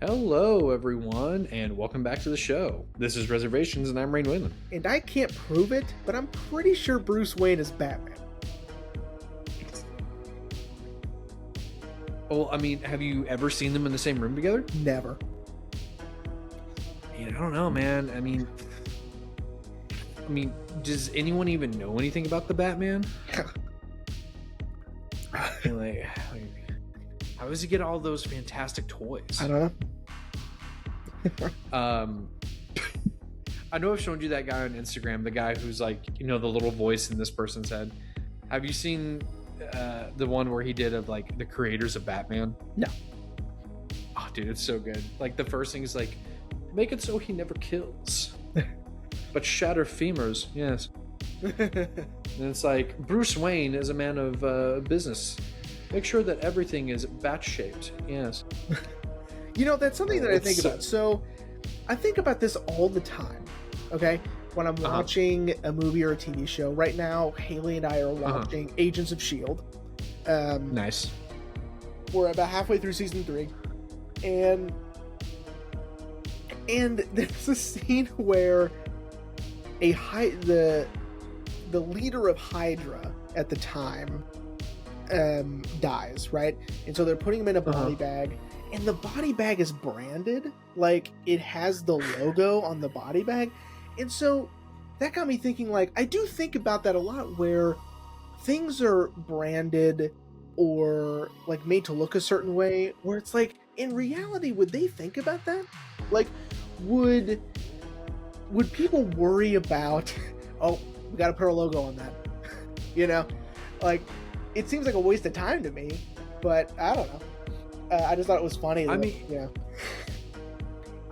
Hello, everyone, and welcome back to the show. This is Reservations, and I'm Rain Wayland. And I can't prove it, but I'm pretty sure Bruce Wayne is Batman. Well, I mean, have you ever seen them in the same room together? Never. I don't know, man. I mean, does anyone even know anything about the Batman? like, how does he get all those fantastic toys? I don't know. I know I've shown you that guy on Instagram, the guy who's like, the little voice in this person's head. Have you seen the one where he did of like the creators of Batman? No. Oh, dude, it's so good. Like the first thing is like, make it so he never kills, but shatter femurs. Yes. And it's like, Bruce Wayne is a man of business. Make sure that everything is bat-shaped. Yes. That's something that I think about. So I think about this all the time. Okay. When I'm watching a movie or a TV show. Right now, Haley and I are watching Agents of S.H.I.E.L.D. Nice. We're about halfway through season 3. And there's a scene where the leader of Hydra at the time dies, right? And so they're putting him in a body bag, and the body bag is branded, like it has the logo on the body bag. And so that got me thinking, like, I do think about that a lot, where things are branded or like made to look a certain way, where it's like, in reality, would they think about that? Like, would people worry about, oh, we got to put our logo on that? Like, it seems like a waste of time to me, but I don't know. I just thought it was funny. I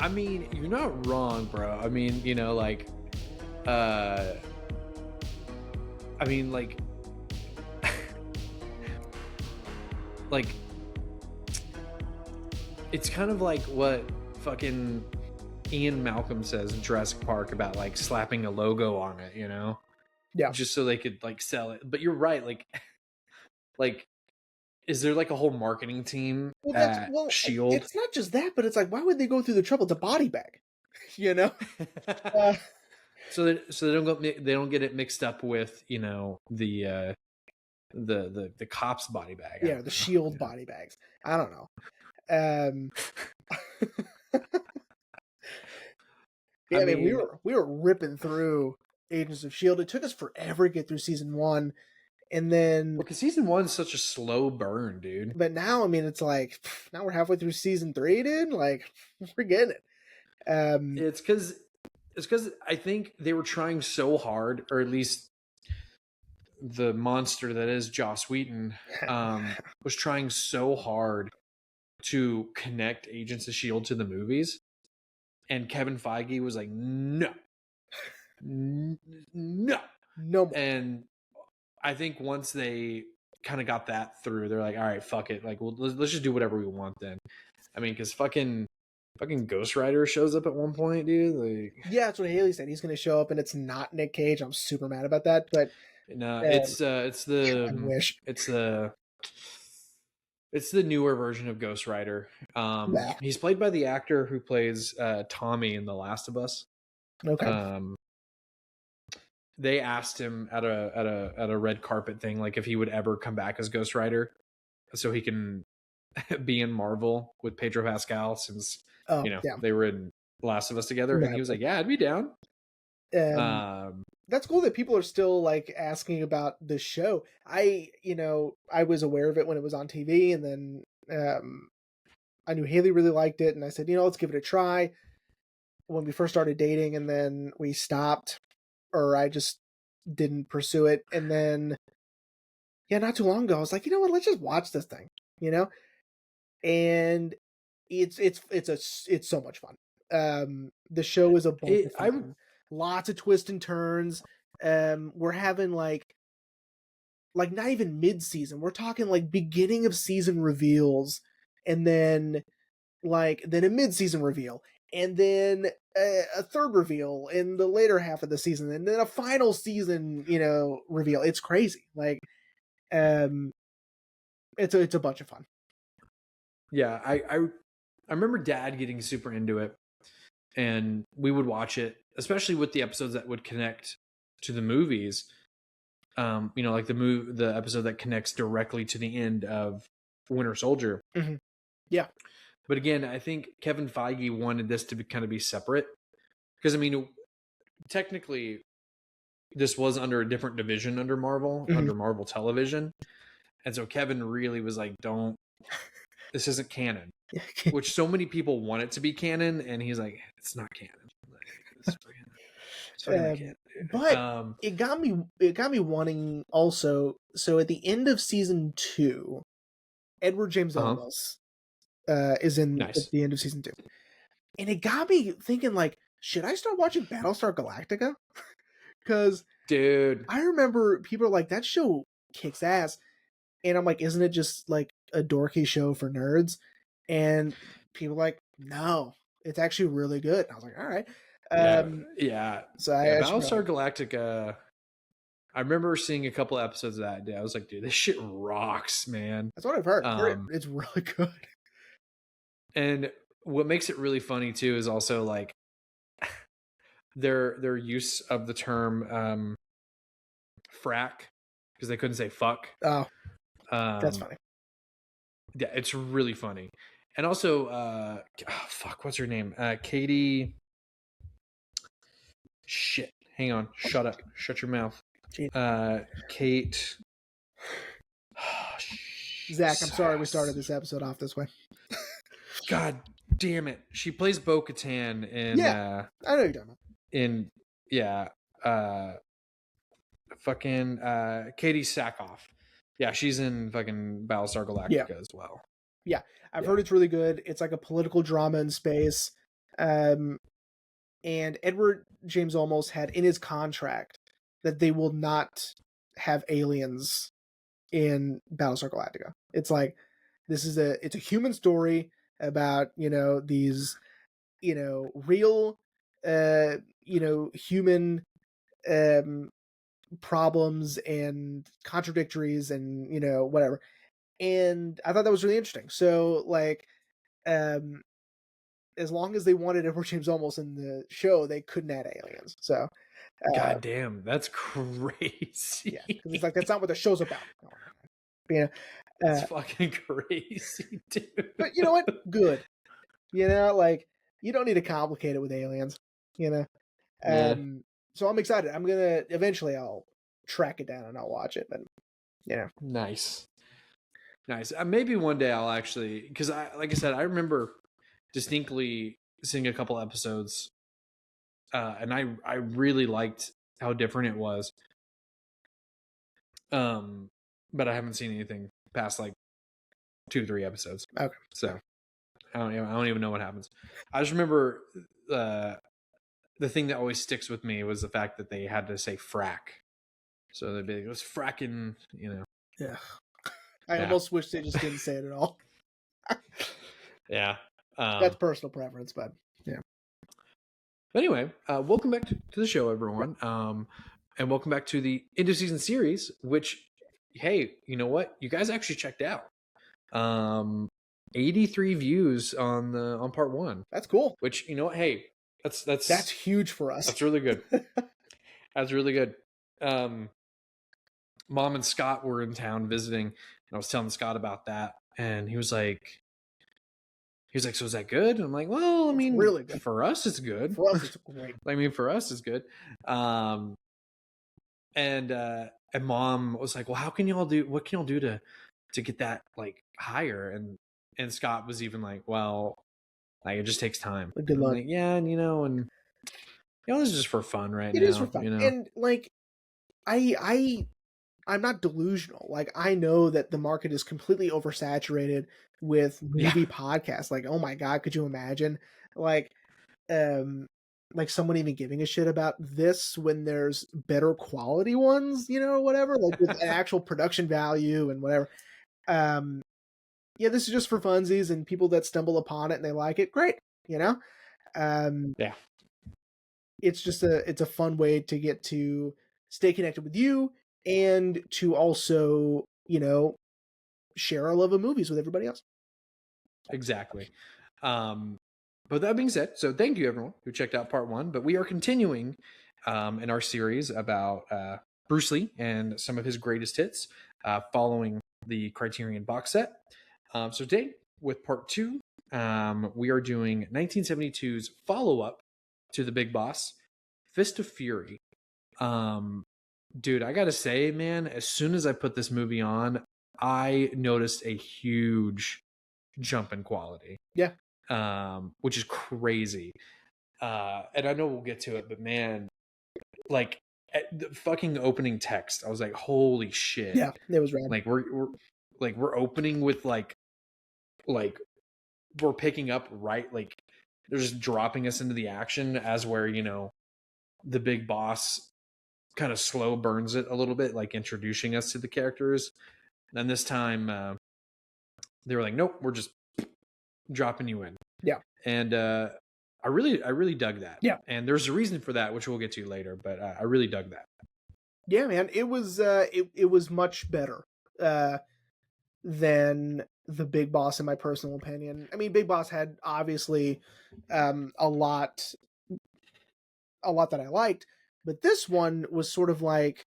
mean, you're not wrong, bro. I mean, like, it's kind of like what fucking Ian Malcolm says in Jurassic Park about like slapping a logo on it, Yeah. just so they could like sell it. But you're right, like, is there like a whole marketing team at S.H.I.E.L.D.? It's not just that, but it's like, why would they go through the trouble? It's a body bag, So they don't get it mixed up with the cops body bag. Yeah, the S.H.I.E.L.D. body bags. I don't know. Yeah, I mean, we were ripping through Agents of S.H.I.E.L.D. It took us forever to get through season 1, and then because season 1 is such a slow burn, dude. But now, I mean, it's like, now we're halfway through season 3, dude. Like, we're getting it. It's because I think they were trying so hard, or at least the monster that is Joss Whedon was trying so hard to connect Agents of S.H.I.E.L.D. to the movies, and Kevin Feige was like, no. And I think once they kind of got that through, they're like, all right, fuck it, like, well, let's just do whatever we want then. I mean, because fucking Ghost Rider shows up at one point, dude. Like, yeah, that's what Haley said. He's going to show up, and it's not Nick Cage. I'm super mad about that, but no, it's the I wish it's the newer version of Ghost Rider. He's played by the actor who plays Tommy in The Last of Us. Okay. They asked him at a red carpet thing, like, if he would ever come back as Ghost Rider, so he can be in Marvel with Pedro Pascal, since they were in Last of Us together. And he was like, yeah, I'd be down. That's cool that people are still like asking about the show. I was aware of it when it was on TV, and then I knew Haley really liked it, and I said, let's give it a try when we first started dating, and then we stopped, or I just didn't pursue it. And then, not too long ago, I was like, you know what, let's just watch this thing, and it's so much fun. The show is a bunch of fun. Lots of twists and turns. We're having like not even mid-season. We're talking like beginning of season reveals, and then a mid-season reveal, and then a third reveal in the later half of the season, and then a final season, reveal. It's crazy. Like, it's a bunch of fun. Yeah, I I remember Dad getting super into it, and we would watch it, especially with the episodes that would connect to the movies. Like the episode that connects directly to the end of Winter Soldier. Mm-hmm. Yeah. But again, I think Kevin Feige wanted this to kind of be separate, because I mean, technically, this was under a different division under Marvel, under Marvel Television, and so Kevin really was like, "Don't, this isn't canon," which so many people want it to be canon, and he's like, "It's not canon." Like, it's fucking not canon. But it got me wanting also. So at the end of season 2, Edward James Olmos is at the end of season 2, and it got me thinking, like, should I start watching Battlestar Galactica? Because, dude, I remember people are like, that show kicks ass, and I'm like, isn't it just like a dorky show for nerds? And people are like, no, it's actually really good. And I was like, all right. So Battlestar Galactica, I remember seeing a couple episodes of that day. I was like, dude, this shit rocks, man. That's what I've heard. It's really good. And what makes it really funny too is also like their use of the term frack, because they couldn't say fuck. Oh, that's funny. Yeah, it's really funny. And also, what's her name? Katie. Shit. Hang on. Shut up. Shut your mouth. Kate. Zach, I'm sorry we started this episode off this way. God damn it. She plays Bo-Katan in... Yeah, I know you're talking about. Fucking Katie Sackhoff. Yeah, she's in fucking Battlestar Galactica as well. Yeah, I've heard it's really good. It's like a political drama in space. And Edward James Olmos had in his contract that they will not have aliens in Battlestar Galactica. It's like, it's a human story about, these, real, human problems and contradictories and, whatever. And I thought that was really interesting. So, like, as long as they wanted Edward James Olmos in the show, they couldn't add aliens. So, God damn, that's crazy. Yeah, because it's like, that's not what the show's about. That's fucking crazy, dude. But you know what? Good. Like, you don't need to complicate it with aliens. So I'm excited. Eventually I'll track it down and I'll watch it. But nice. Maybe one day I'll actually, because like I said, I remember distinctly seeing a couple episodes, and I really liked how different it was. But I haven't seen anything past like 2-3 episodes. Okay. So I don't even know what happens. I just remember the thing that always sticks with me was the fact that they had to say frack. So they'd be like, it was fracking, Yeah. I almost wish they just didn't say it at all. Yeah. That's personal preference, but yeah. Anyway, welcome back to the show, everyone. And welcome back to the end of season series, which, hey, you know what? You guys actually checked out. 83 views on part 1. That's cool. Which, you know what? Hey, that's huge for us. That's really good. That's really good. Mom and Scott were in town visiting, and I was telling Scott about that, and he was like, so is that good? And I'm like, well, I mean, really good. For us, it's good. For us, it's great. I mean, for us, it's good. And Mom was like, well, what can y'all do to get that like higher? And Scott was even like, well, like, it just takes time. Good luck. Like, yeah, and this is just for fun now. It is for fun. And like, I'm not delusional. Like, I know that the market is completely oversaturated with movie podcasts. Like, oh my God, could you imagine? Like someone even giving a shit about this when there's better quality ones, whatever, like with an actual production value and whatever. This is just for funsies and people that stumble upon it and they like it. Great. It's just it's a fun way to get to stay connected with you and to also, share our love of movies with everybody else. Exactly. But that being said, so thank you everyone who checked out part 1. But we are continuing in our series about Bruce Lee and some of his greatest hits, following the Criterion box set. So today, with part 2, we are doing 1972's follow-up to The Big Boss, Fist of Fury. Dude, I gotta say, man, as soon as I put this movie on, I noticed a huge jump in quality. Yeah. Which is crazy. And I know we'll get to it, but man, like at the fucking opening text, I was like, holy shit. Yeah, it was rad. Like we're opening with like we're picking up right, like they're just dropping us into the action as where, you know, the big boss kind of slow burns it a little bit, like introducing us to the characters. And this time they were like, nope, we're just dropping you in. Yeah. And I really dug that. Yeah. And there's a reason for that, which we'll get to later, but I really dug that. Yeah, man, it was much better than the Big Boss, in my personal opinion. I mean, Big Boss had obviously a lot that I liked, but this one was sort of like,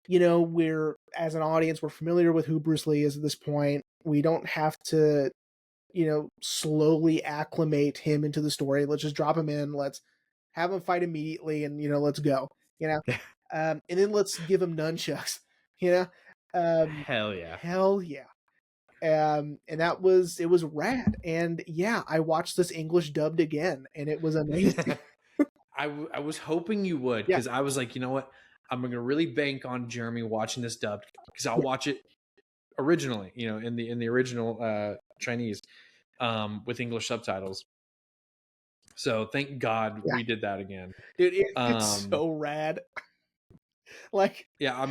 you know, we're, as an audience, we're familiar with who Bruce Lee is at this point. We don't have to, you know, slowly acclimate him into the story. Let's just drop him in. Let's have him fight immediately, and, you know, let's go. You know, and then let's give him nunchucks. You know, Hell yeah. And it was rad. And yeah, I watched this English dubbed again, and it was amazing. I was hoping you would, because I was like, you know what, I'm gonna really bank on Jeremy watching this dubbed, because I'll watch it originally, you know, in the original Chinese, with English subtitles. So thank God we did that again. Dude, it's so rad. Like, yeah,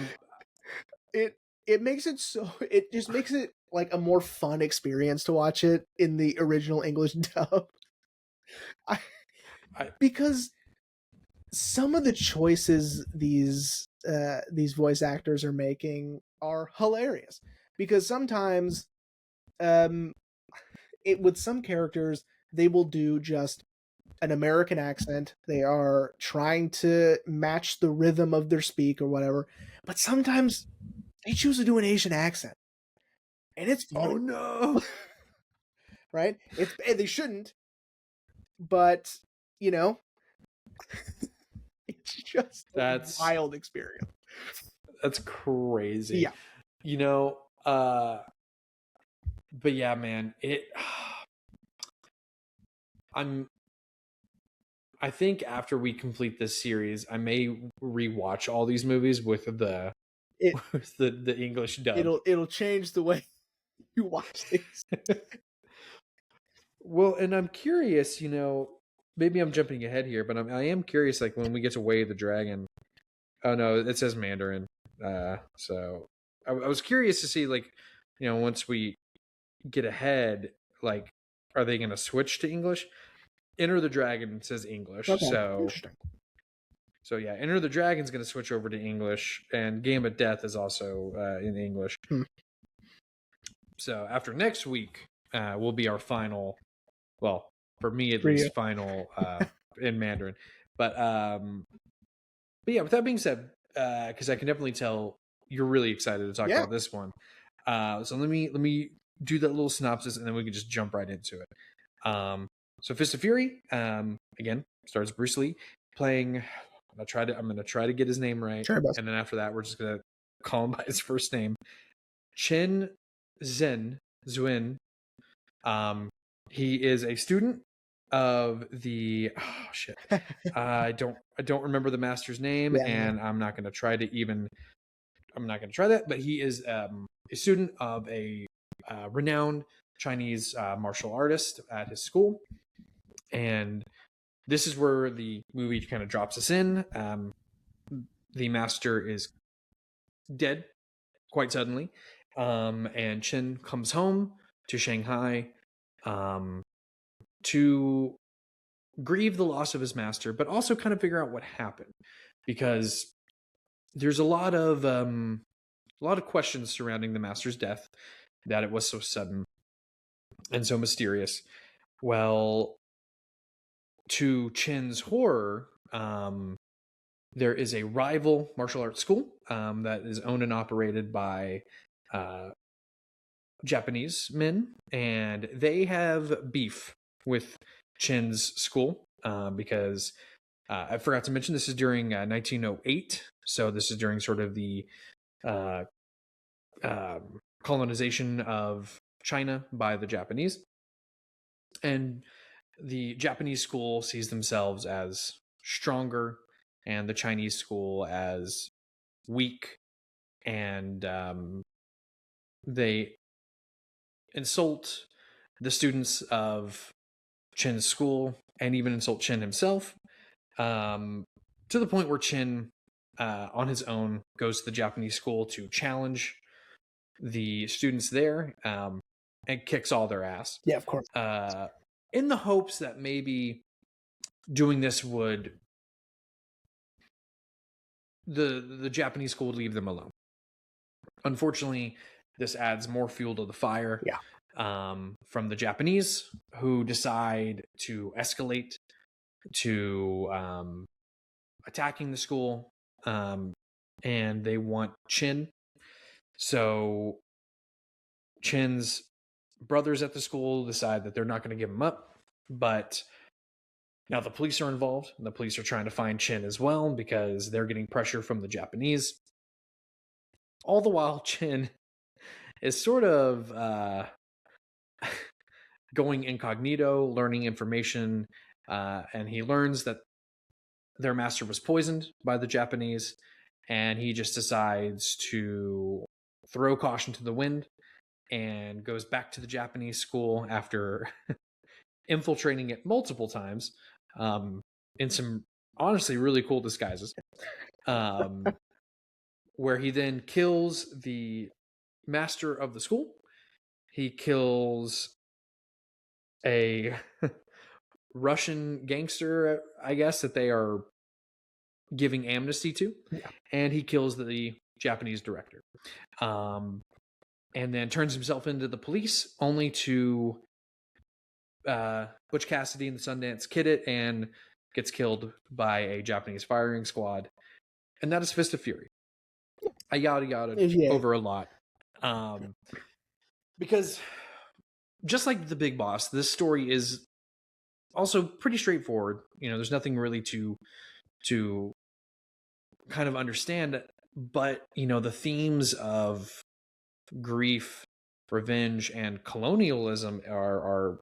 it makes it so, it just makes it like a more fun experience to watch it in the original English dub. Because some of the choices these voice actors are making are hilarious. Because sometimes, with some characters, they will do just an American accent. They are trying to match the rhythm of their speak or whatever. But sometimes they choose to do an Asian accent, and it's funny. Oh no. Right? They shouldn't, but, you know, it's just a wild experience. That's crazy. Yeah. You know, but yeah, man, I think after we complete this series, I may rewatch all these movies with the English dub. It'll change the way you watch things. Well, and I'm curious, you know, maybe I'm jumping ahead here, but I am curious, like when we get to Way of the Dragon. Oh no, it says Mandarin. So I was curious to see, like, you know, once we get ahead, like, are they going to switch to English? Enter the Dragon says English. Okay, so yeah, Enter the Dragon's going to switch over to English, and Game of Death is also in English. So after next week will be our final, well, for me at least, final in Mandarin. But yeah, with that being said, because I can definitely tell you're really excited to talk about this one. So let me do that little synopsis, and then we can just jump right into it. So Fist of Fury, again, stars Bruce Lee playing. I'm gonna try to get his name right, and then after that, we're just gonna call him by his first name, Chen Zuin. He is a student of the I don't remember the master's name, and I'm not gonna try that. But he is a student of a renowned Chinese martial artist at his school, and this is where the movie kind of drops us in. The master is dead quite suddenly, and Chen comes home to Shanghai to grieve the loss of his master, but also kind of figure out what happened, because there's a lot of questions surrounding the master's death, that it was so sudden and so mysterious. Well, to Chin's horror, there is a rival martial arts school that is owned and operated by Japanese men, and they have beef with Chin's school because I forgot to mention this is during 1908, so this is during sort of the uh, colonization of China by the Japanese, and the Japanese school sees themselves as stronger, and the Chinese school as weak, and they insult the students of Chin's school and even insult Chin himself, to the point where Chin, on his own, goes to the Japanese school to challenge the students there and kicks all their ass. Yeah, of course. In the hopes that maybe doing this would the Japanese school would leave them alone. Unfortunately, this adds more fuel to the fire. Yeah. From the Japanese, who decide to escalate to attacking the school, and they want Chin. So Chin's brothers at the school decide that they're not going to give him up, but now the police are involved, and the police are trying to find Chin as well because they're getting pressure from the Japanese. All the while, Chin is sort of going incognito, learning information, and he learns that their master was poisoned by the Japanese, and he just decides to throw caution to the wind and goes back to the Japanese school after infiltrating it multiple times in some honestly really cool disguises, where he then kills the master of the school. He kills a Russian gangster, I guess, that they are giving amnesty to, and he kills the Japanese director, and then turns himself into the police, only to Butch Cassidy and the Sundance Kid it, and gets killed by a Japanese firing squad, and that is Fist of Fury. I yada over a lot, because just like the Big Boss, this story is also pretty straightforward. There's nothing really to kind of understand, but the themes of grief, revenge, and colonialism are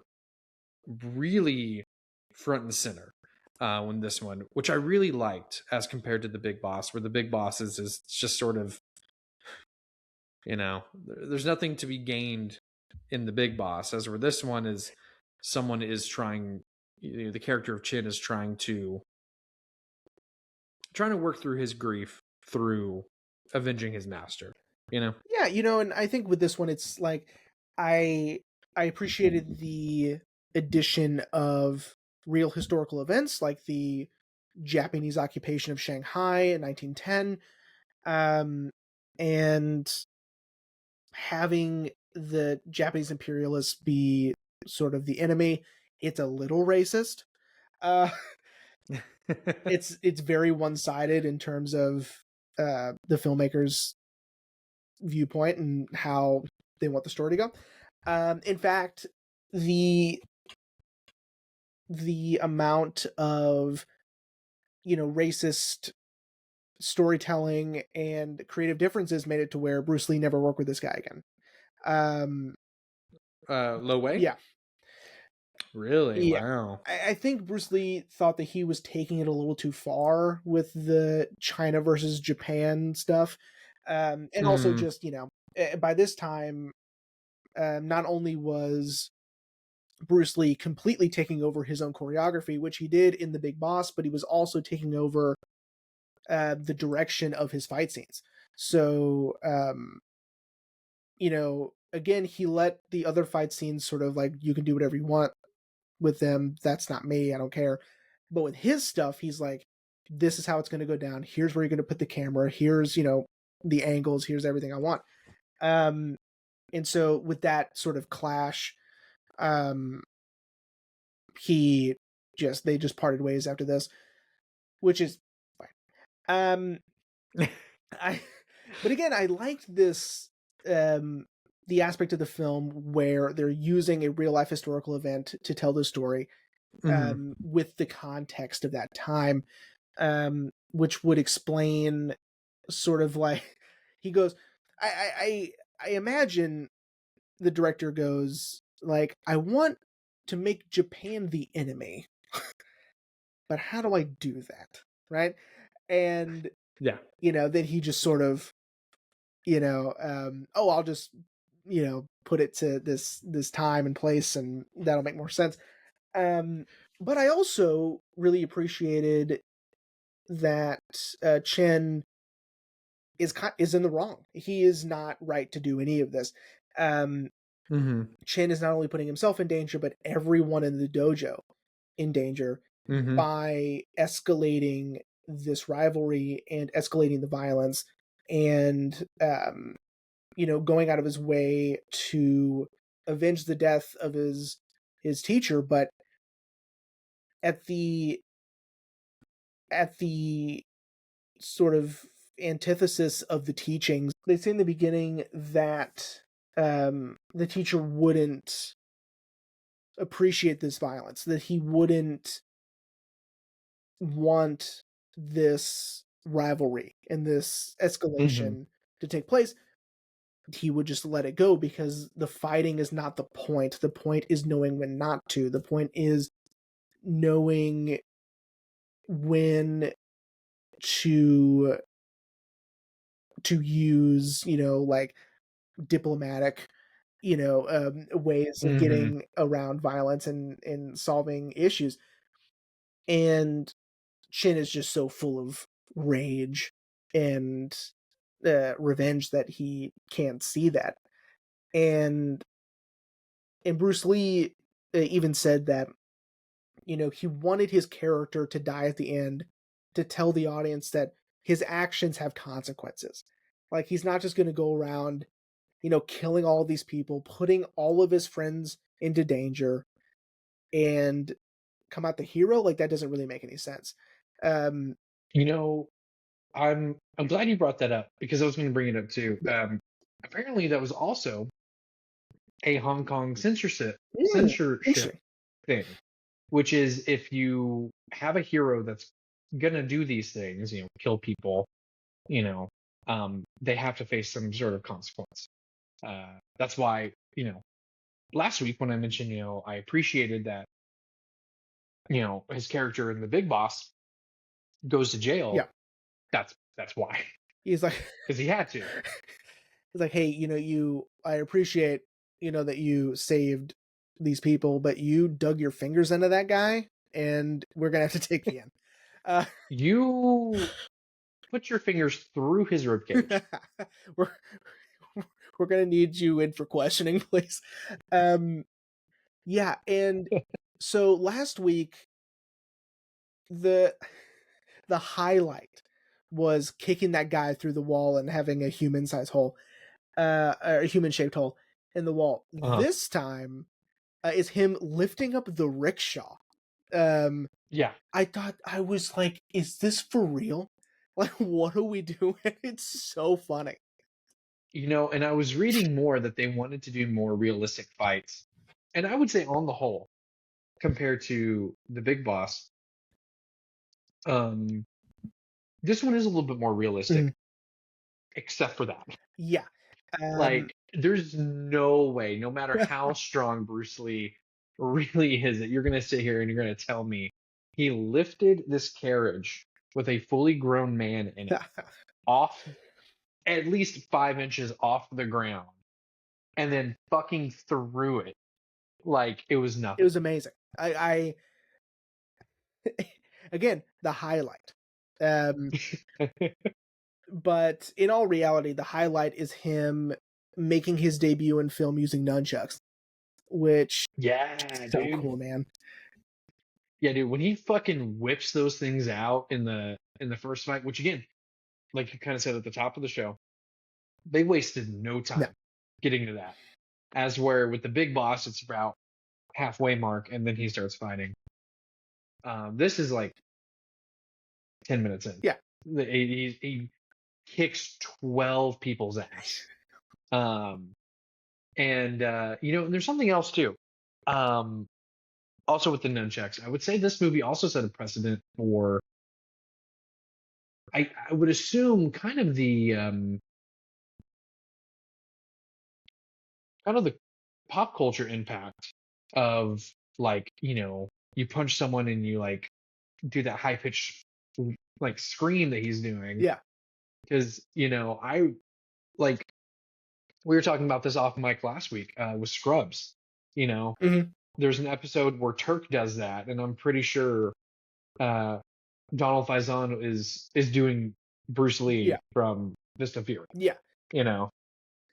really front and center when this one, which I really liked as compared to the Big Boss, where the Big Boss is just sort of, there's nothing to be gained in the Big Boss, as where this one is someone is trying, the character of Chin is trying to work through his grief through avenging his master. Yeah, and I think with this one, it's like I appreciated the addition of real historical events, like the Japanese occupation of Shanghai in 1910, and having the Japanese imperialists be sort of the enemy. It's a little racist. It's very one-sided in terms of the filmmakers' viewpoint and how they want the story to go. In fact, the amount of racist storytelling and creative differences made it to where Bruce Lee never worked with this guy again. Lo Wei? Yeah. Really? Yeah. Wow. I think Bruce Lee thought that he was taking it a little too far with the China versus Japan stuff. And also just, by this time, not only was Bruce Lee completely taking over his own choreography, which he did in The Big Boss, but he was also taking over the direction of his fight scenes. So, again, he let the other fight scenes sort of like, you can do whatever you want with them. That's not me. I don't care. But with his stuff, he's like, this is how it's going to go down. Here's where you're going to put the camera. Here's, the angles. Here's everything I want. And so with that sort of clash, they just parted ways after this, which is fine. I but again, I liked this the aspect of the film where they're using a real life historical event to tell the story with the context of that time, which would explain sort of like he goes I imagine the director goes like, I want to make Japan the enemy, but how do I do that, right? And Yeah. then he just sort of oh, I'll just put it to this time and place, and that'll make more sense. But I also really appreciated that Chen is in the wrong. He is not right to do any of this. Chen is not only putting himself in danger, but everyone in the dojo in danger by escalating this rivalry and escalating the violence, and going out of his way to avenge the death of his teacher. But at the sort of antithesis of the teachings, they say in the beginning that the teacher wouldn't appreciate this violence, that he wouldn't want this rivalry and this escalation to take place. He would just let it go because the fighting is not the point. The point is knowing when not to. The point is knowing when to use, like diplomatic, ways of getting around violence and solving issues. And Shin is just so full of rage and revenge that he can't see that. And Bruce Lee even said that he wanted his character to die at the end to tell the audience that his actions have consequences. Like, he's not just going to go around killing all these people, putting all of his friends into danger, and come out the hero. Like, that doesn't really make any sense. I'm glad you brought that up, because I was going to bring it up too. Apparently, that was also a Hong Kong censorship thing, which is, if you have a hero that's gonna do these things, kill people, they have to face some sort of consequence. That's why, last week when I mentioned, I appreciated that, his character in The Big Boss goes to jail. Yeah. That's why. He's like, because he had to. He's like, hey, I appreciate, that you saved these people, but you dug your fingers into that guy, and we're gonna have to take you in. You put your fingers through his ribcage. we're gonna need you in for questioning, please. Yeah, and so last week, the highlight was kicking that guy through the wall and having a human-sized hole, or a human-shaped hole in the wall. This time is him lifting up the rickshaw. Yeah. I thought, I was like, is this for real? Like, what are we doing? It's so funny. And I was reading more that they wanted to do more realistic fights. And I would say, on the whole, compared to The Big Boss, this one is a little bit more realistic, except for that. Yeah. Like, there's no way, no matter how strong Bruce Lee really is, that you're going to sit here and you're going to tell me he lifted this carriage with a fully grown man in it off at least 5 inches off the ground, and then fucking threw it like it was nothing. It was amazing. I again, the highlight. But in all reality, the highlight is him making his debut in film using nunchucks, which is so cool, man. Yeah, dude, when he fucking whips those things out in the first fight, which, again, like you kind of said at the top of the show, they wasted no time getting to that. As where with The Big Boss, it's about halfway mark, and then he starts fighting. This is like 10 minutes in. Yeah. He kicks 12 people's ass. And there's something else too. Also with the nunchucks, I would say this movie also set a precedent for, I would assume, kind of the pop culture impact of, like, you punch someone and you like do that high pitched like scream that he's doing. Yeah. Because I like, we were talking about this off mic last week with Scrubs. Mm-hmm. There's an episode where Turk does that, and I'm pretty sure uh, Donald Faison is doing Bruce Lee Yeah. from Fist of Fury. Yeah. You know,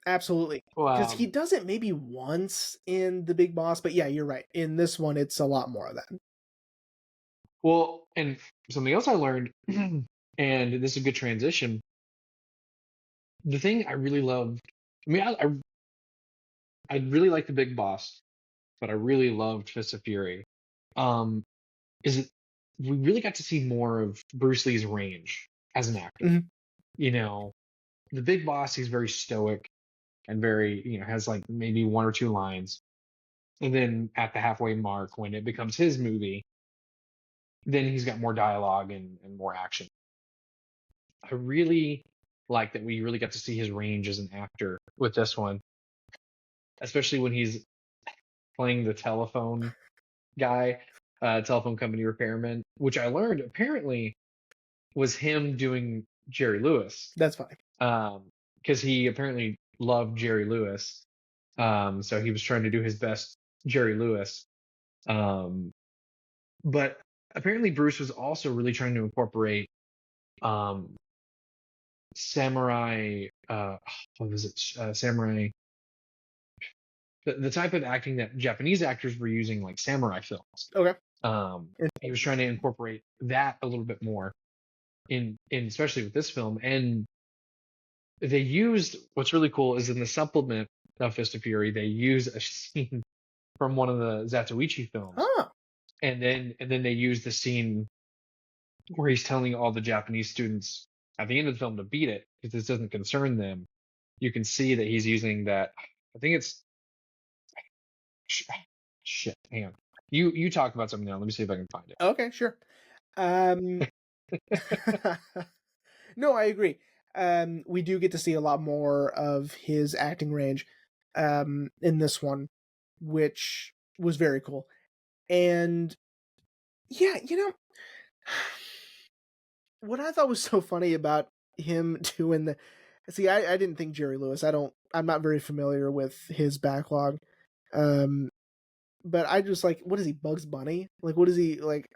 Absolutely. Because he does it maybe once in The Big Boss, but yeah, you're right. In this one, it's a lot more of that. Well, and something else I learned, and this is a good transition. The thing I really loved, I mean, I really like The Big Boss, but I really loved Fist of Fury. Is it we really got to see more of Bruce Lee's range as an actor. Mm-hmm. The Big Boss, he's very stoic and very, has like maybe one or two lines. And then at the halfway mark, when it becomes his movie, then he's got more dialogue and more action. I really like that we really got to see his range as an actor with this one, especially when he's playing the telephone guy, telephone company repairman, which I learned apparently was him doing Jerry Lewis. That's funny. Because he apparently loved Jerry Lewis. So he was trying to do his best Jerry Lewis. But apparently Bruce was also really trying to incorporate samurai, what was it? Samurai, the type of acting that Japanese actors were using, like samurai films. Okay. He was trying to incorporate that a little bit more in especially with this film. And they used, what's really cool is in the supplement of Fist of Fury, they use a scene from one of the Zatoichi films. Oh. And then they use the scene where he's telling all the Japanese students at the end of the film to beat it because this doesn't concern them. You can see that he's using that. I think it's shit. Hang on. You talk about something now. Let me see if I can find it. Okay, sure. No, I agree. We do get to see a lot more of his acting range in this one, which was very cool. And yeah, what I thought was so funny about him doing the I didn't think Jerry Lewis. I'm not very familiar with his backlog. But I just like, what is he, Bugs Bunny? Like, what is he like?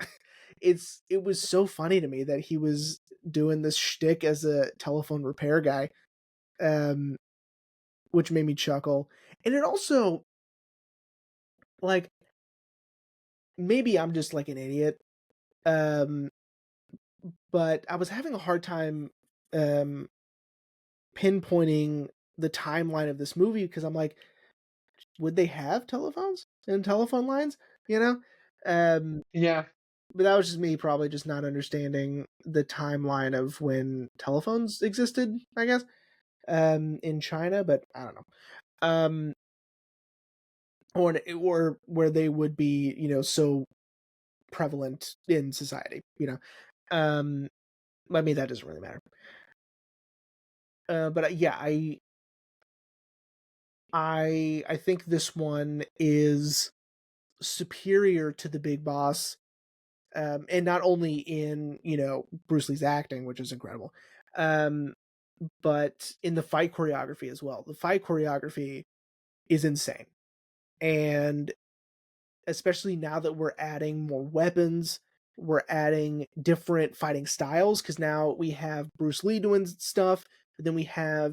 It was so funny to me that he was doing this shtick as a telephone repair guy, which made me chuckle. And it also, like, maybe I'm just like an idiot, but I was having a hard time pinpointing the timeline of this movie because I'm like, would they have telephones and telephone lines? Yeah. But that was just me probably just not understanding the timeline of when telephones existed, I guess, in China, but I don't know. Or where they would be, so prevalent in society, I mean, that doesn't really matter. But yeah, I think this one is superior to The Big Boss. And not only in Bruce Lee's acting, which is incredible, but in the fight choreography as well. The fight choreography is insane, and especially now that we're adding more weapons, we're adding different fighting styles because now we have Bruce Lee doing stuff, but then we have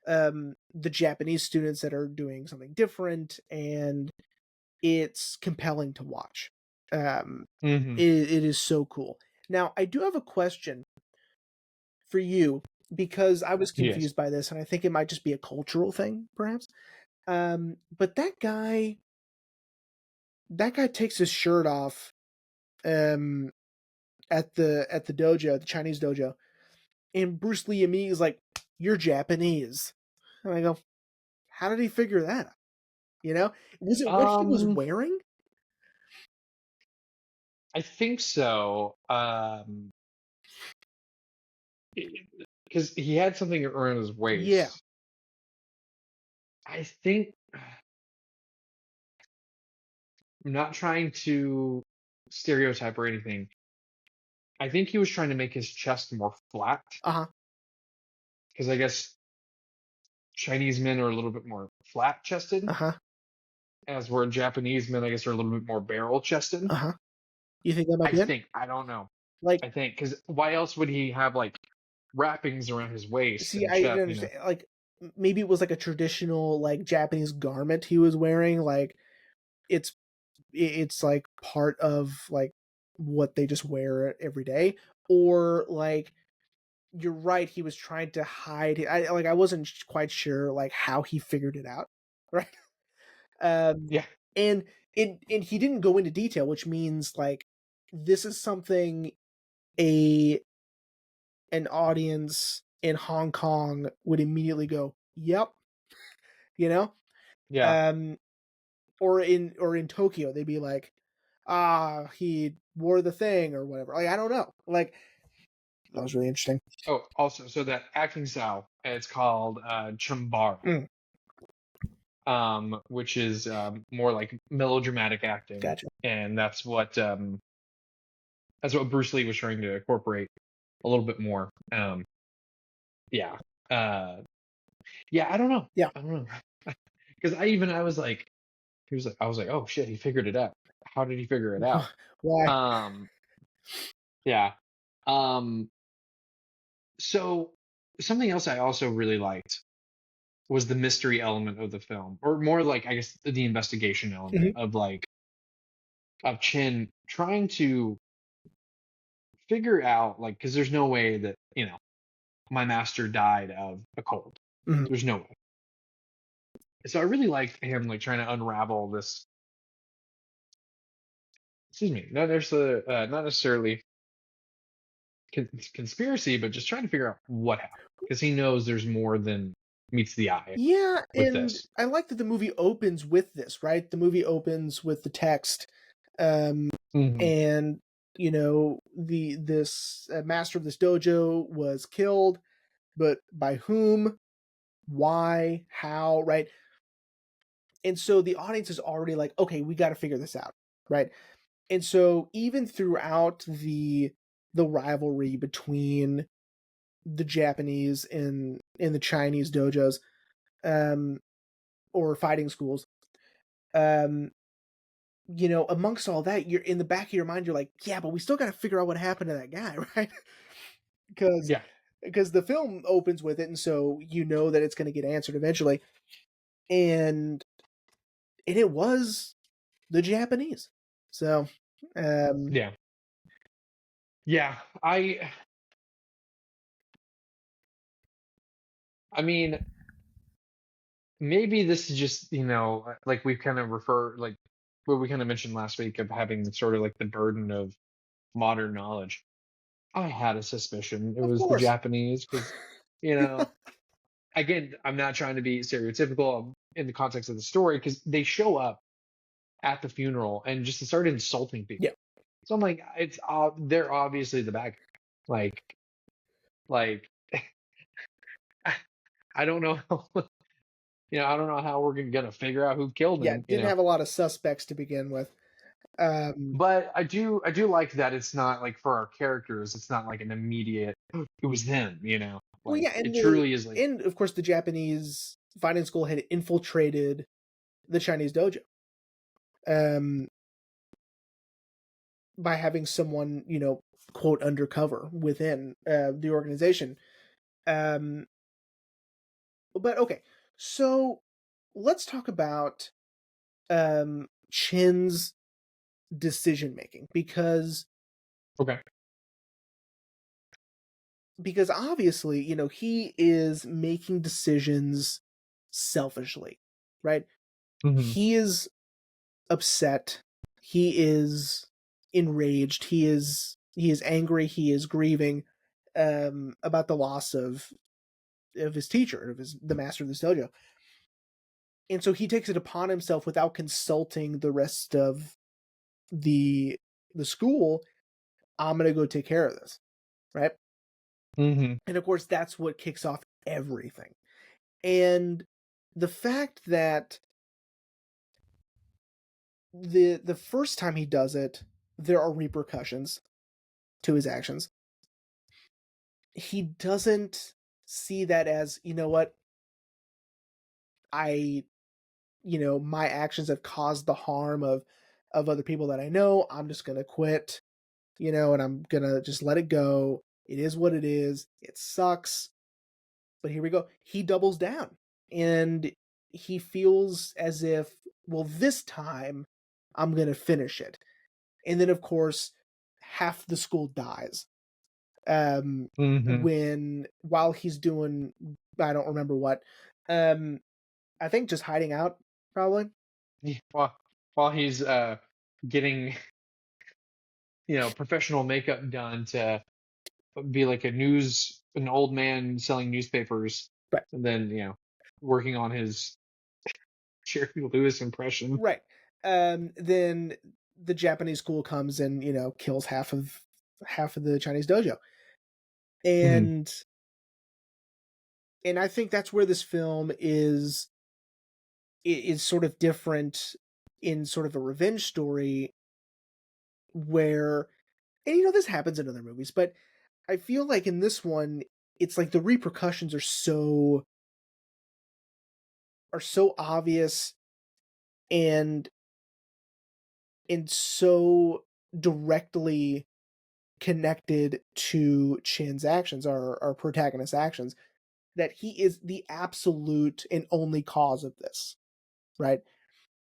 the Japanese students that are doing something different, and it's compelling to watch. It is so cool. Now, I do have a question for you because I was confused by this, and I think it might just be a cultural thing, perhaps. But that guy that guy takes his shirt off at the dojo, the Chinese dojo, and Bruce Lee immediately is like, "You're Japanese," and I go, "How did he figure that out?" You know, was it what he was Um, wearing? I think so. Because he had something around his Yeah. waist. I think I'm not trying to stereotype or anything. I think he was trying to make his chest more flat Uh huh. because I guess Chinese men are a little bit more flat Uh chested, huh. as where Japanese men, I guess, are a little bit more barrel chested. Uh huh. You think that might I be it? think. I don't know. Like, I think because why else would he have like wrappings around his waist see, and I didn't chest? You know? understand. Like, maybe it was like a traditional like Japanese garment he was wearing. Like, it's it's like part of like what they just wear every day, or like you're right, he was trying to hide. I wasn't quite sure like how he figured it out, right? Um, Yeah. and and he didn't go into detail, which means like this is something a an audience in Hong Kong would immediately go, "Yep," you know, Yeah. um, or in Tokyo they'd be like, "Ah, he wore the thing" or whatever. Like I don't know. Like that was really interesting. Oh, also, so that acting style, it's called chambara, Mm, which is more like melodramatic acting, gotcha. and that's what Bruce Lee was trying to incorporate a little bit more. Yeah, uh, yeah. I don't know. Yeah. I don't know because I was like, he was like, I was like, oh shit, he figured it out. How did he figure it out? Why? Um, yeah. Um, so something else I also really liked was the mystery element of the film, or more like I guess the investigation element Mhm, of like of Chin trying to figure out like because there's no way that my master died of a cold. mhm. There's no way. So I really liked him like trying to unravel this. Excuse me, not necessarily conspiracy, but just trying to figure out what happened because he knows there's more than meets the eye Yeah, with and this. I like that the movie opens with this, right? The movie opens with the text, um, Hmm. and you know the this master of this dojo was killed, but by whom, why, how, right? And so the audience is already like, okay, we got to figure this out, right? And so even throughout the rivalry between the Japanese and the Chinese dojos, um, or fighting schools, um, you know, amongst all that, you're in the back of your mind, you're like, yeah, but we still got to figure out what happened to that guy, right? because Yeah, because the film opens with it, and so you know that it's going to get answered eventually, and it was the Japanese. So, um, yeah, yeah. I mean, maybe this is just like we've kind of like what we kind of mentioned last week of having sort of like the burden of modern knowledge. I had a suspicion it of was the course, Japanese because you know again, I'm not trying to be stereotypical in the context of the story because they show up at the funeral and just start insulting people. yeah, So I'm like, they're obviously the bad guy. Like, like I don't know, I don't know how we're gonna figure out who killed yeah. him. Didn't have a lot of suspects to begin with. But I do like that it's not like for our characters, it's not like an immediate. It was them. Well, Like yeah, it truly is like, and of course the Japanese fighting school had infiltrated the Chinese dojo, um, by having someone, you know, quote undercover within the organization. Um, but okay, so let's talk about Chin's decision making okay. because obviously, you know, he is making decisions selfishly, right? Hmm. He is upset he is enraged. He is angry. He is grieving about the loss of his teacher, of the master of the dojo. And so he takes it upon himself without consulting the rest of the school. I'm gonna go take care of this, right? Mm-hmm. And of course, that's what kicks off everything. And the fact that the first time he does it, there are repercussions to his actions. He doesn't see that as, you know what, I, my actions have caused the harm of other people that I know. I'm just gonna quit, and I'm gonna just let it go. It is what it is. It sucks. But here we go. He doubles down and he feels as if, well, this time I'm going to finish it. And then, of course, half the school dies. Mm-hmm. While he's doing, I don't remember what, I think just hiding out, probably. Yeah, while he's getting professional makeup done to be like an old man selling newspapers, Right. and then working on his Jerry Lewis impression. Right. Then the Japanese school comes and, kills half of the Chinese dojo. Mm-hmm. And I think that's where this film is sort of different in sort of a revenge story where, and this happens in other movies, but I feel like in this one it's like the repercussions are so obvious and so directly connected to Chin's actions, our protagonist's actions, that he is the absolute and only cause of this, right?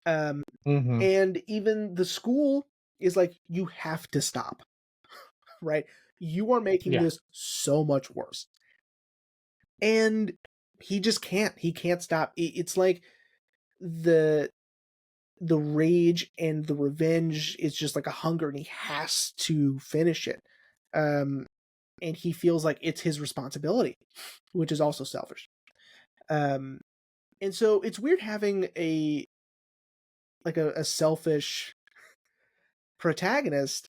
Mm-hmm. And even the school is like, you have to stop, right? You are making Yeah. this so much worse. And he just can't. He can't stop. It's like the rage and the revenge is just like a hunger, and he has to finish it. And he feels like it's his responsibility, which is also selfish. And so it's weird having a selfish protagonist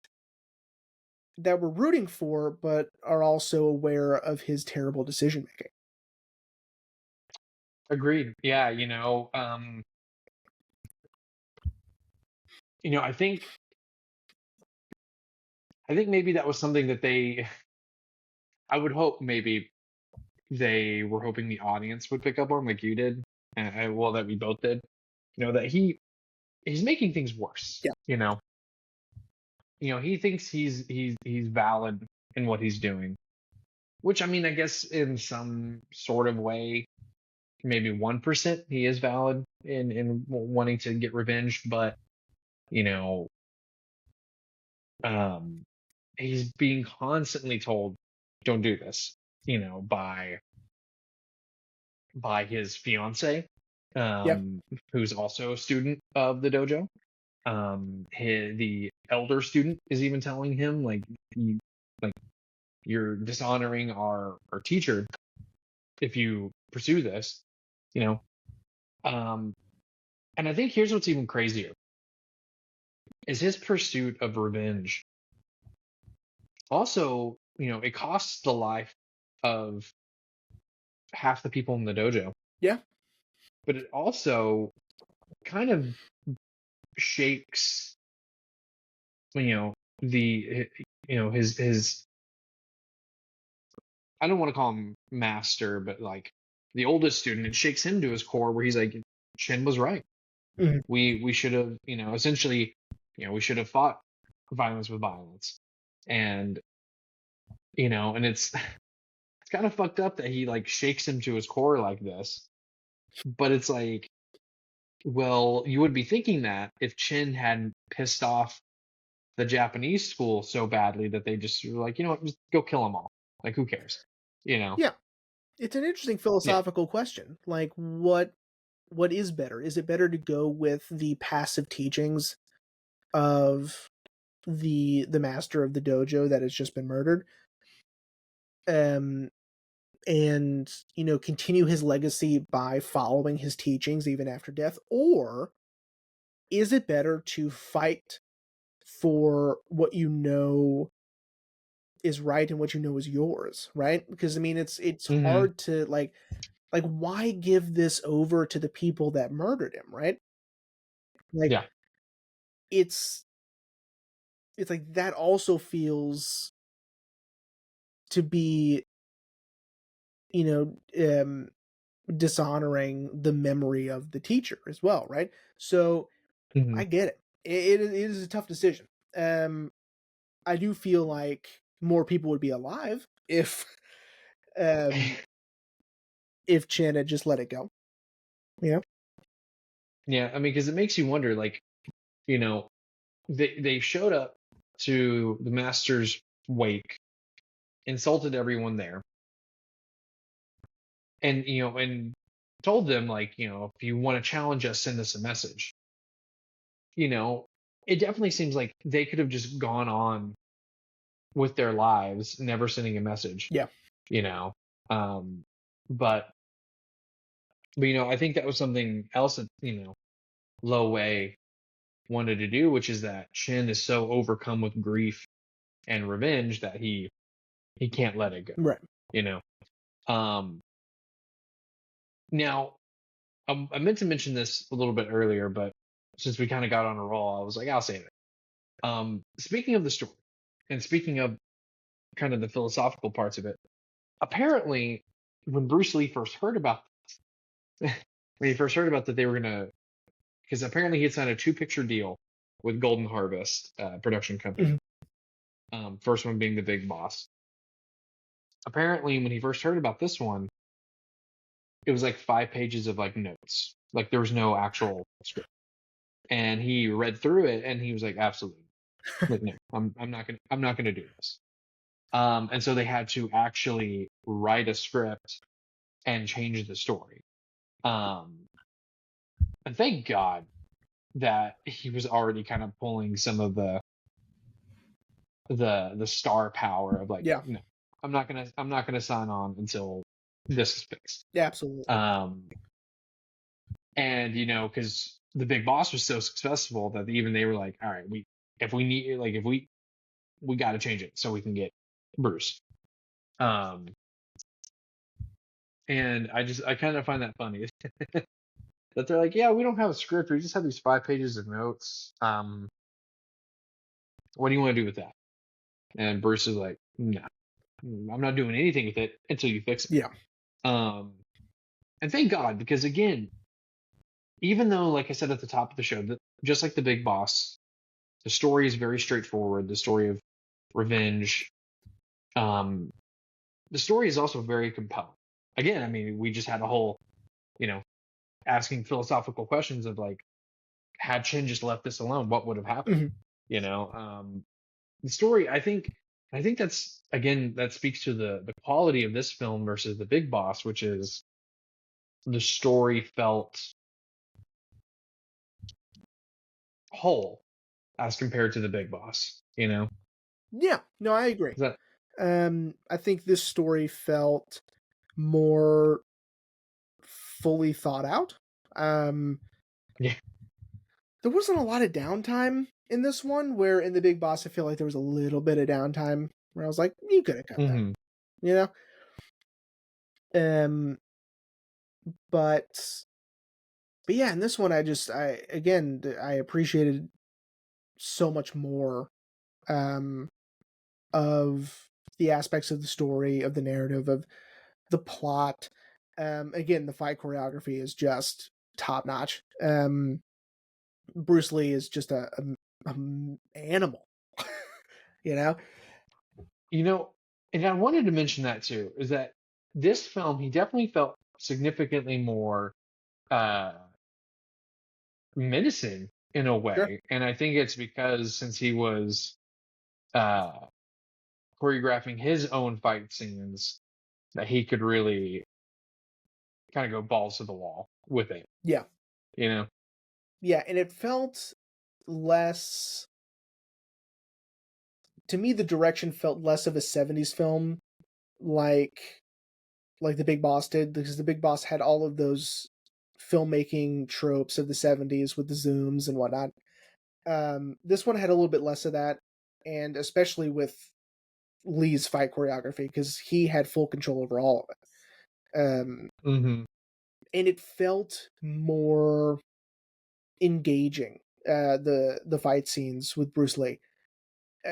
that we're rooting for, but are also aware of his terrible decision making. Agreed. Yeah. I think maybe that was something that I would hope maybe they were hoping the audience would pick up on, like you did, and well, that we both did. That he's making things worse. Yeah. He thinks he's valid in what he's doing, which, I mean, I guess in some sort of way, maybe 1% he is valid in wanting to get revenge, but you know, um, he's being constantly told, "Don't do this," by his fiance, Yeah. who's also a student of the dojo. The elder student is even telling him, like, you're dishonoring our teacher if you pursue this, you know. Um, and I think here's what's even crazier is his pursuit of revenge. Also, it costs the life of half the people in the dojo, Yeah. but it also kind of shakes, the, his, I don't want to call him master, but like the oldest student, it shakes him to his core where he's like, Shin was right. Mhm. We should have, essentially, we should have fought violence with violence. And, and it's kind of fucked up that he like shakes him to his core like this. But it's like, well, you would be thinking that if Chin hadn't pissed off the Japanese school so badly that they just were like, what, just go kill them all. Like, who cares? Yeah. It's an interesting Yeah. philosophical question. Like, what is better? Is it better to go with the passive teachings of the master of the dojo that has just been murdered, um and continue his legacy by following his teachings even after death, or is it better to fight for what is right and what is yours, right? Because I mean, it's Mm-hmm. hard to like why give this over to the people that murdered him, right? Like Yeah. it's it's like that also feels to be, you know, dishonoring the memory of the teacher as well, right? So Mm-hmm. I get it. It is a tough decision. I do feel like more people would be alive um if Chin had just let it go. Yeah. Yeah. I mean, because it makes you wonder, like, you know, they showed up to the master's wake, insulted everyone there, and and told them, like, if you want to challenge us, send us a message. you know it definitely seems like they could have just gone on with their lives, never sending a message. Yeah. you know um but I think that was something else that Lo Wei wanted to do, which is that Shin is so overcome with grief and revenge that he can't let it go. Right. you know um Now, I meant to mention this a little bit earlier, but since we kind of got on a roll, I was like, I'll save it. Speaking of the story, and speaking of kind of the philosophical parts of it, apparently, when Bruce Lee first heard about when he first heard about that they were gonna, because apparently he had signed a 2-picture deal with Golden Harvest production company. First one being The Big Boss. Apparently, when he first heard about this one, it was like 5 pages of like notes, like there was no actual script, and he read through it and he was like, absolutely, like, no, I'm not gonna do this. And so they had to actually write a script and change the story. Um, and thank God that he was already kind of pulling some of the star power of like, Yeah. no, I'm not gonna sign on until this is fixed. Yeah, absolutely. And because the Big Boss was so successful that even they were like, all right, if we need, like, if we got to change it so we can get Bruce. And I kind of find that funny that they're like, yeah, we don't have a script, we just have these 5 pages of notes. What do you want to do with that? And Bruce is like, no, I'm not doing anything with it until you fix it. Yeah. And thank God, because again, even though, like I said at the top of the show, that just like the Big Boss, the story is very straightforward. The story of revenge. Um, the story is also very compelling. Again, I mean, we just had a whole, asking philosophical questions of like, had Chin just left this alone, what would have happened? Mm-hmm. The story, I think that's, again, that speaks to the quality of this film versus the Big Boss, which is the story felt whole as compared to the Big Boss. Yeah. No, I agree. Is that I think this story felt more fully thought out. yeah. There wasn't a lot of downtime in this one, where in the Big Boss, I feel like there was a little bit of downtime where I was like, you could have cut that, Mm-hmm. you know? But yeah, in this one, I appreciated so much more um, of the aspects of the story, of the narrative, of the plot. Again, the fight choreography is just top notch. Bruce Lee is just a animal, you know? And I wanted to mention that too, is that this film, he definitely felt significantly more uh, menacing in a Sure. way. And I think it's because since he was uh, choreographing his own fight scenes, that he could really kind of go balls to the wall with it, Yeah. you know? Yeah, and it felt less. To me, the direction felt less of a '70s film, like the Big Boss did, because the Big Boss had all of those filmmaking tropes of the '70s with the zooms and whatnot. This one had a little bit less of that, and especially with Lee's fight choreography, because he had full control over all of it. Mm-hmm. And it felt more engaging. The fight scenes with Bruce Lee.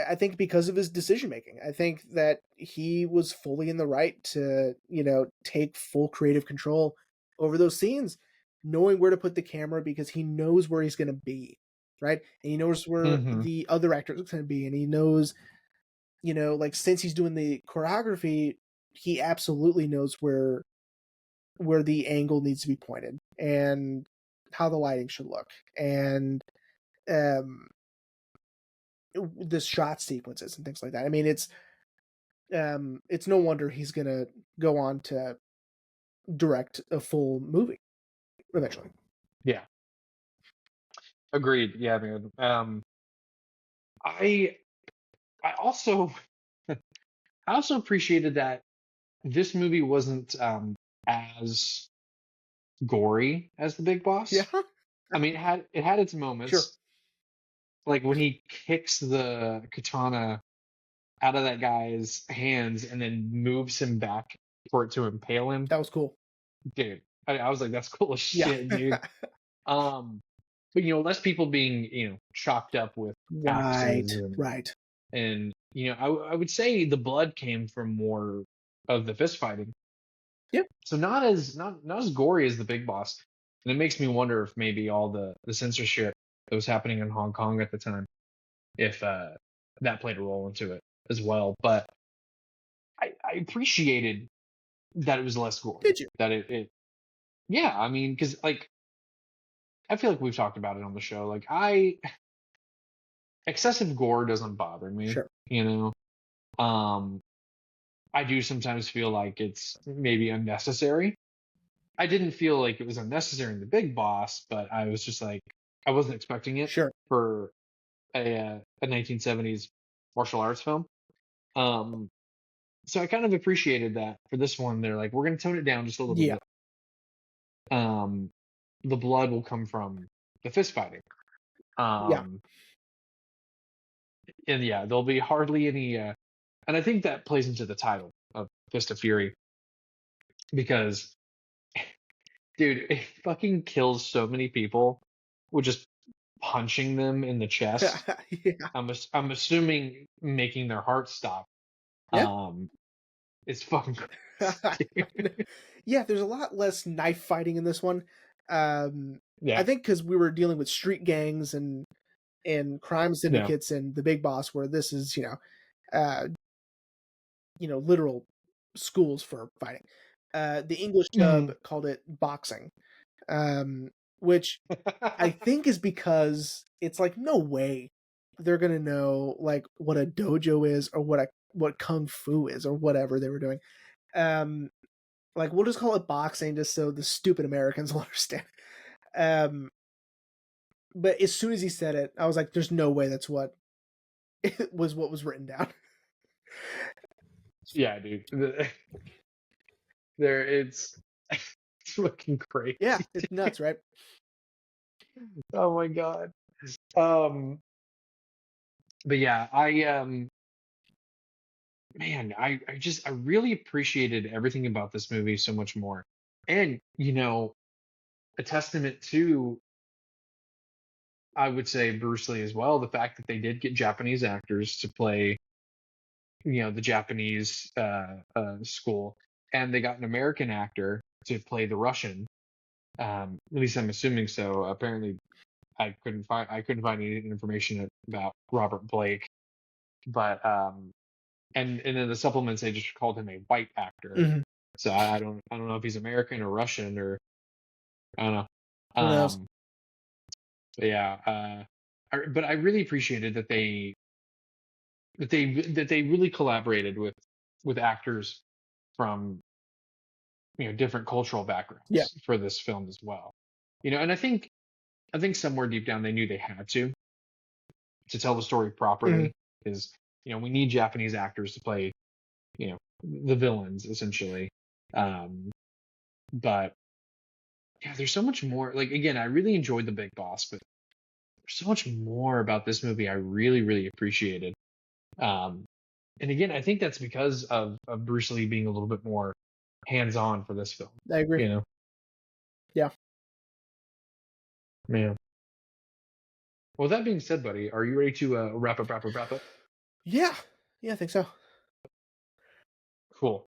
I think because of his decision making. I think that he was fully in the right to, take full creative control over those scenes, knowing where to put the camera because he knows where he's going to be, right? And he knows where Mm-hmm. the other actors are going to be, and he knows, like since he's doing the choreography, he absolutely knows where the angle needs to be pointed and how the lighting should look, and um the shot sequences and things like that. I mean, it's no wonder he's gonna go on to direct a full movie eventually. Yeah. Agreed. Yeah, man. I I also I also appreciated that this movie wasn't as gory as The Big Yeah, Boss. I mean, it had its sure, moments, like when he kicks the katana out of that guy's hands and then moves him back for it to impale him. that was cool. Dude, I was like, that's cool as Yeah, shit, dude. Um, but less people being chopped up with right, axes right. and I would say the blood came from more of the fist fighting. Yeah, So not as gory as The Big Boss, and it makes me wonder if maybe all the censorship that was happening in Hong Kong at the time, if that played a role into it as well. But I appreciated that it was less gory. did you? That it yeah, I mean, because like I feel like we've talked about it on the show. Like excessive gore doesn't bother me, Sure, you know. I do sometimes feel like it's maybe unnecessary. I didn't feel like it was unnecessary in The Big Boss, but I was just like, I wasn't expecting it sure. for a 1970s martial arts film. Um, so I kind of appreciated that for this one. They're like, we're going to tone it down just a little Yeah, bit. Um, the blood will come from the fist fighting. yeah, Um, and yeah, there'll be hardly any. And I think that plays into the title of Fist of Fury because, dude, it fucking kills so many people with just punching them in the chest. yeah, I'm assuming making their heart stop. yeah. Um, it's fucking crazy. Yeah, there's a lot less knife fighting in this one. I Yeah, think because we were dealing with street gangs and crime yeah, syndicates and the Big Boss, where this is uh, literal schools for fighting. The English dub Mhm. called it boxing, which I think is because it's like no way they're gonna know like what a dojo is or what kung fu is or whatever they were doing. Um, like we'll just call it boxing just so the stupid Americans will understand. Um, but as soon as he said it, I was like, "There's no way that's what it was. What was written down." yeah, dude. There, it's fucking crazy. Yeah, it's nuts, right? Oh my god. Um, but yeah, man, I really appreciated everything about this movie so much more, and a testament to I would say Bruce Lee as well, the fact that they did get Japanese actors to play, the Japanese school, and they got an American actor to play the Russian. At least I'm assuming so. Apparently, I couldn't find any information about Robert Blake, but and in the supplements they just called him a white actor. Mhm. So I don't know if he's American or Russian or I don't know. Who knows? Um, but yeah, but I really appreciated that they really collaborated with actors from different cultural Yeah, backgrounds for this film as well. And I think somewhere deep down they knew they had to. to tell the story properly, because we need Japanese actors to play the villains essentially. But yeah, there's so much more. Like, again, I really enjoyed The Big Boss, but there's so much more about this movie I really, really appreciated. And again, I think that's because of Bruce Lee being a little bit more hands-on for this film. I agree. Yeah. Man. Well, that being said, buddy, are you ready to wrap up? Yeah, I think so. Cool.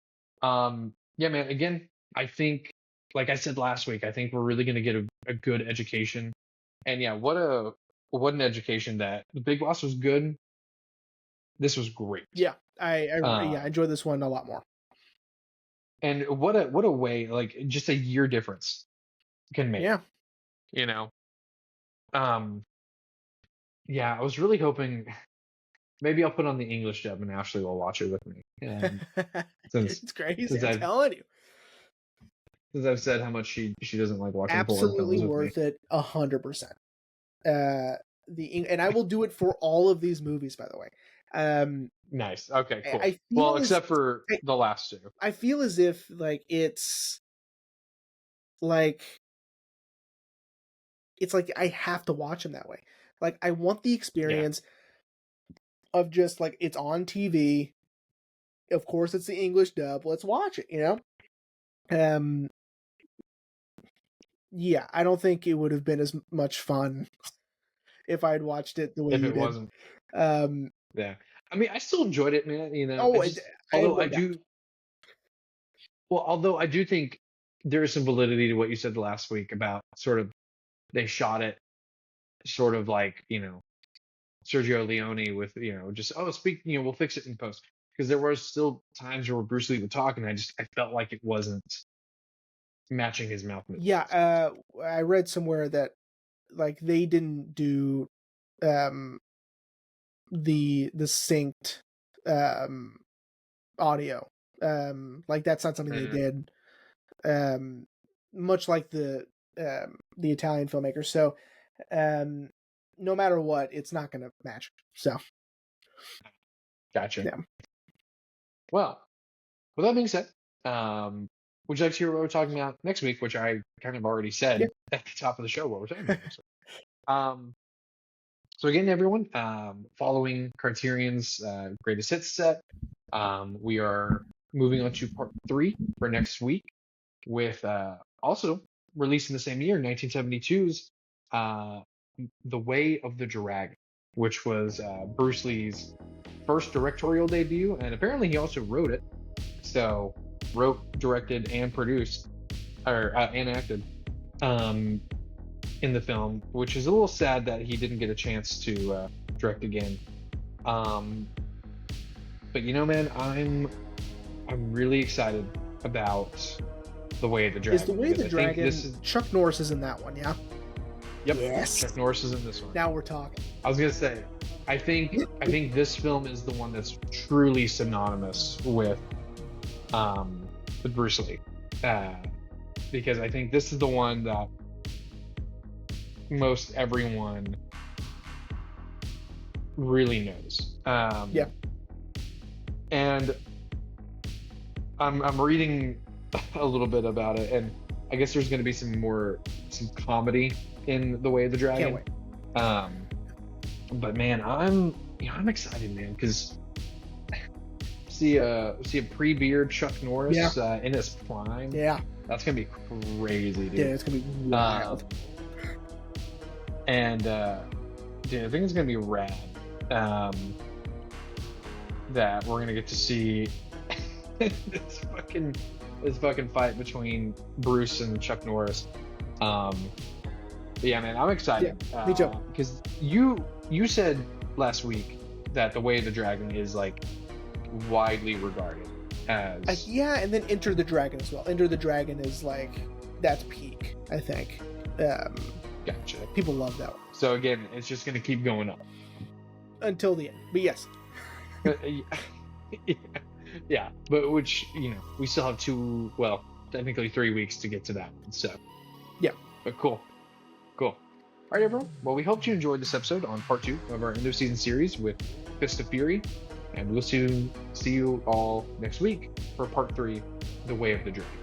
Yeah, man. Again, I think, like I said last week, I think we're really going to get a good education. And yeah, what an education that The Big Boss was good. This was great. Yeah, I enjoyed this one a lot more. And what a way, like, just a year difference can make. Yeah. Yeah, I was really hoping maybe I'll put on the English dub and Ashley will watch it with me. It's crazy, I'm telling you. Since I've said how much she doesn't like watching absolutely foreign films worth it 100%. And I will do it for all of these movies, by the way. Nice. Okay, cool. Well, except for the last two. I feel as if it's like I have to watch them that way. Like, I want the experience of just like, it's on TV. Of course, it's the English dub. Let's watch it. Yeah, I don't think it would have been as much fun if I'd watched it the way you did. Wasn't. Yeah, I mean, I still enjoyed it, man. Although I do think there is some validity to what you said last week about sort of they shot it sort of like Sergio Leone with just we'll fix it in post, because there was still times where Bruce Lee would talk and I felt like it wasn't matching his mouth movements. Yeah, I read somewhere that like they didn't do the synced audio. Like, that's not something they did. Much like the Italian filmmakers. So no matter what, it's not gonna match. So gotcha. Yeah. Well, with that being said, would you like to hear what we're talking about next week, which I kind of already said at the top of the show what we're talking about next week. So again, everyone, following Criterion's greatest hits set, we are moving on to part 3 for next week, with also released in the same year, 1972's The Way of the Dragon, which was Bruce Lee's first directorial debut, and apparently he also wrote it. So wrote, directed, and produced, and acted in the film, which is a little sad that he didn't get a chance to direct again. But man, I'm really excited about The Way of the Dragon. Is The Way of the Dragon? Chuck Norris is in that one, yeah. Yep. Yes. Chuck Norris is in this one. Now we're talking. I was gonna say, I think this film is the one that's truly synonymous with Bruce Lee, because I think this is the one that most everyone really knows. And I'm reading a little bit about it, and I guess there's going to be some comedy in The Way of the Dragon. Can't wait. But man, I'm excited, man, because see a pre-beard Chuck Norris in his prime. Yeah, that's gonna be crazy, dude. Yeah, it's gonna be wild. And dude, I think it's gonna be rad. That we're gonna get to see this fucking fight between Bruce and Chuck Norris. But yeah, man, I'm excited. Yeah, me too. Because you said last week that The Way of the Dragon is like widely regarded as and then Enter the Dragon as well. Enter the Dragon is like, that's peak, I think. Gotcha. People love that one. So again, it's just gonna keep going up until the end. But yes. Yeah, but which we still have technically 3 weeks to get to that one. So yeah, but cool. right, everyone. Well, we hope you enjoyed this episode on part 2 of our end of season series with Fist of Fury, and we'll soon see you all next week for part 3, The Way of the Dragon.